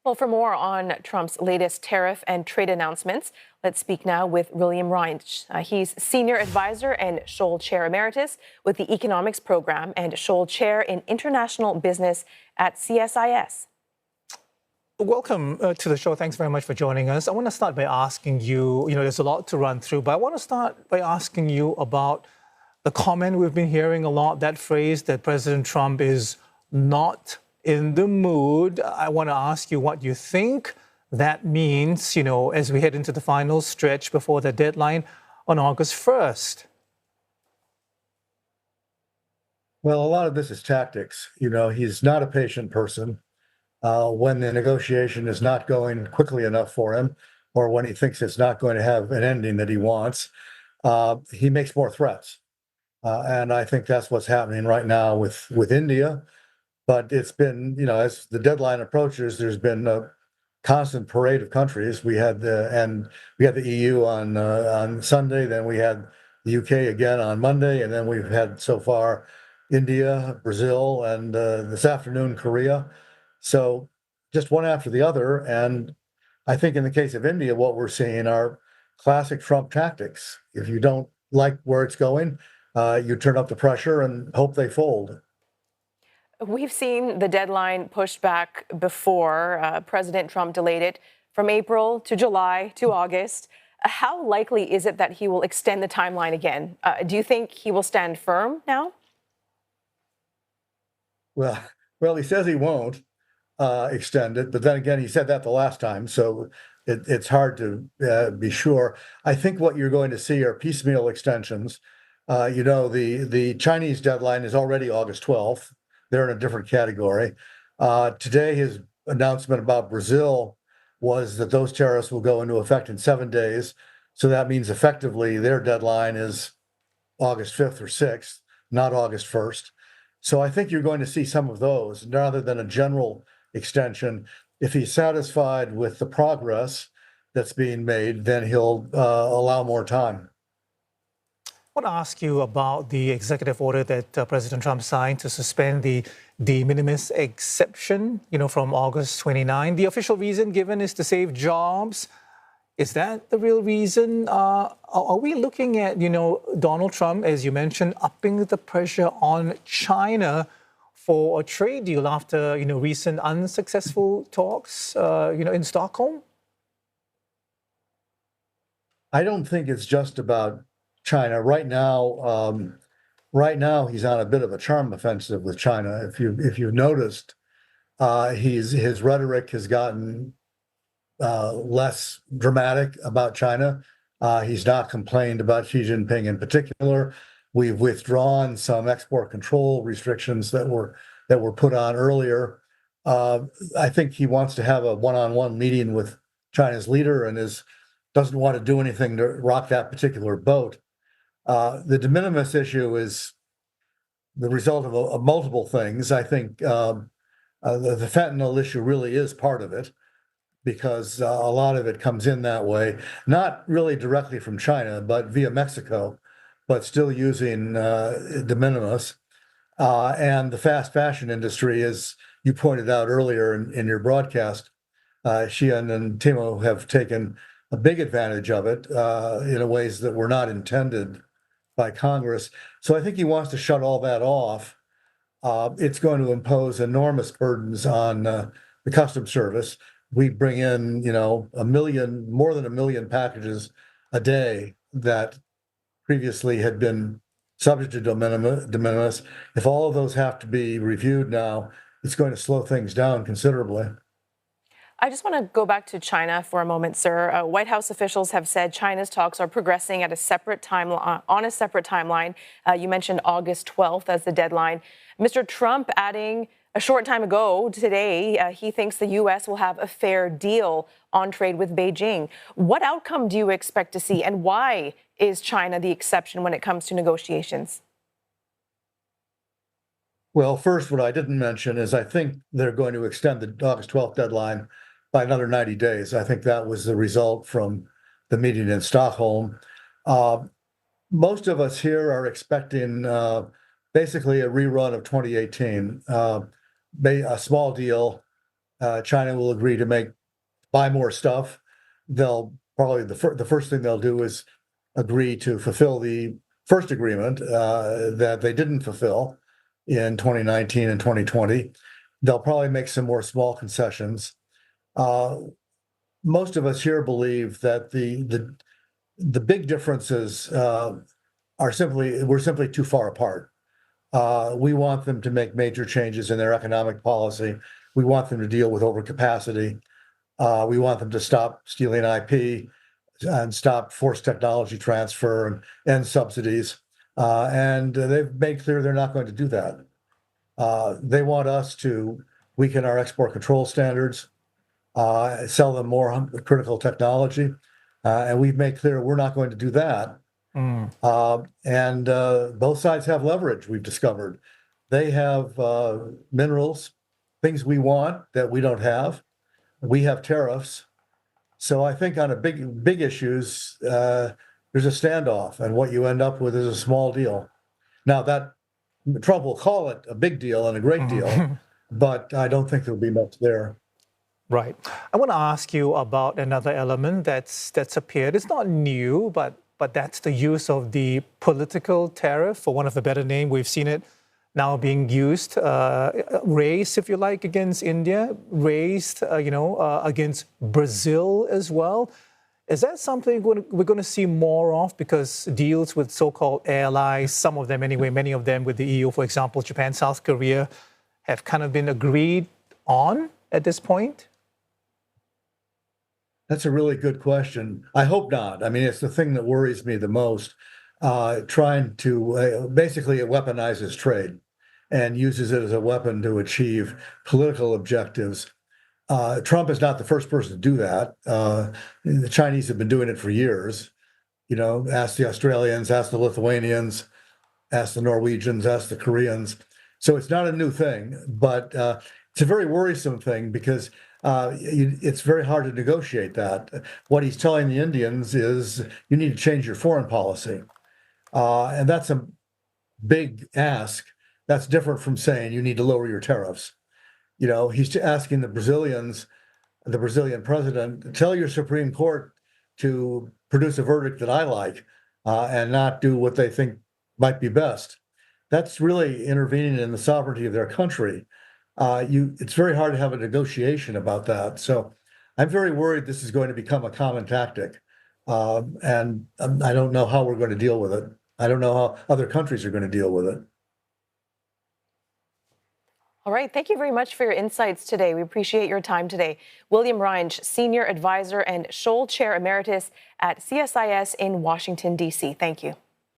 Well, for more on Trump's latest tariff and trade announcements, let's speak now with William Reinsch. He's Senior Advisor and Scholl Chair Emeritus with the Economics Program and Scholl Chair in International Business at CSIS. Welcome to the show. Thanks very much for joining us. I want to start by asking you, there's a lot to run through, but I want to start by asking you about the comment we've been hearing a lot, that phrase that President Trump is not in the mood. I want to ask you what you think that means, as we head into the final stretch before the deadline on August 1st. Well, a lot of this is tactics. He's not a patient person. When the negotiation is not going quickly enough for him, or when he thinks it's not going to have an ending that he wants, he makes more threats. And I think that's what's happening right now with India. But it's been, as the deadline approaches, there's been a constant parade of countries. We had the EU on Sunday, then we had the UK again on Monday, and then we've had so far India, Brazil, and this afternoon Korea. So just one after the other. And I think in the case of India, what we're seeing are classic Trump tactics. If you don't like where it's going, you turn up the pressure and hope they fold. We've seen the deadline pushed back before. President Trump delayed it from April to July to August. How likely is it that he will extend the timeline again? Do you think he will stand firm now? Well, he says he won't extend it, but then again, he said that the last time, so it's hard to be sure. I think what you're going to see are piecemeal extensions. The Chinese deadline is already August 12th. They're in a different category. Today, his announcement about Brazil was that those tariffs will go into effect in 7 days. So that means effectively their deadline is August 5th or 6th, not August 1st. So I think you're going to see some of those rather than a general extension. If he's satisfied with the progress that's being made, then he'll allow more time. I want to ask you about the executive order that President Trump signed to suspend the de minimis exception, from August 29. The official reason given is to save jobs. Is that the real reason? Are we looking at, Donald Trump, as you mentioned, upping the pressure on China for a trade deal after, recent unsuccessful talks, in Stockholm? I don't think it's just about China. Right now, he's on a bit of a charm offensive with China. If you've noticed, his rhetoric has gotten less dramatic about China. He's not complained about Xi Jinping in particular. We've withdrawn some export control restrictions that were put on earlier. I think he wants to have a one-on-one meeting with China's leader and doesn't want to do anything to rock that particular boat. The de minimis issue is the result of multiple things. I think the fentanyl issue really is part of it, because a lot of it comes in that way, not really directly from China, but via Mexico, but still using de minimis. And the fast fashion industry, as you pointed out earlier in your broadcast, Xi'an and Timo have taken a big advantage of it in ways that were not intended by Congress. So I think he wants to shut all that off. It's going to impose enormous burdens on the Customs Service. We bring in, more than a million packages a day that previously had been subject to de minimis. If all of those have to be reviewed now, it's going to slow things down considerably. I just want to go back to China for a moment, sir. White House officials have said China's talks are progressing at a separate timeline. You mentioned August 12th as the deadline. Mr. Trump adding a short time ago today, he thinks the U.S. will have a fair deal on trade with Beijing. What outcome do you expect to see, and why is China the exception when it comes to negotiations? Well, first, what I didn't mention is I think they're going to extend the August 12th deadline by another 90 days. I think that was the result from the meeting in Stockholm. Most of us here are expecting basically a rerun of 2018, a small deal China will agree to buy more stuff. They'll probably the first thing they'll do is agree to fulfill the first agreement that they didn't fulfill in 2019 and 2020. They'll probably make some more small concessions. Most of us here believe that the big differences we're simply too far apart. We want them to make major changes in their economic policy. We want them to deal with overcapacity. We want them to stop stealing IP and stop forced technology transfer and end subsidies. And they've made clear they're not going to do that. They want us to weaken our export control standards, sell them more critical technology. And we've made clear we're not going to do that. And both sides have leverage, we've discovered. They have minerals, things we want that we don't have. We have tariffs. So I think on big issues, there's a standoff, and what you end up with is a small deal. Now that Trump will call it a big deal and a great deal, but I don't think there'll be much there. Right. I want to ask you about another element that's appeared. It's not new, but that's the use of the political tariff, for want of a better name. We've seen it now being used, raised, if you like, against India, raised, against Brazil as well. Is that something we're going to see more of? Because deals with so-called allies, some of them anyway, many of them with the EU, for example, Japan, South Korea, have kind of been agreed on at this point? That's a really good question. I hope not. I mean, it's the thing that worries me the most. Trying to basically it weaponizes trade and uses it as a weapon to achieve political objectives. Trump is not the first person to do that. The Chinese have been doing it for years. Ask the Australians, ask the Lithuanians, ask the Norwegians, ask the Koreans. So it's not a new thing, but it's a very worrisome thing because it's very hard to negotiate that. What he's telling the Indians is you need to change your foreign policy. And that's a big ask. That's different from saying you need to lower your tariffs. He's asking the Brazilian president, tell your Supreme Court to produce a verdict that I like and not do what they think might be best. That's really intervening in the sovereignty of their country. It's very hard to have a negotiation about that. So I'm very worried this is going to become a common tactic. And I don't know how we're going to deal with it. I don't know how other countries are going to deal with it. All right. Thank you very much for your insights today. We appreciate your time today. William Reinsch, Senior Advisor and Scholl Chair Emeritus at CSIS in Washington, D.C. Thank you.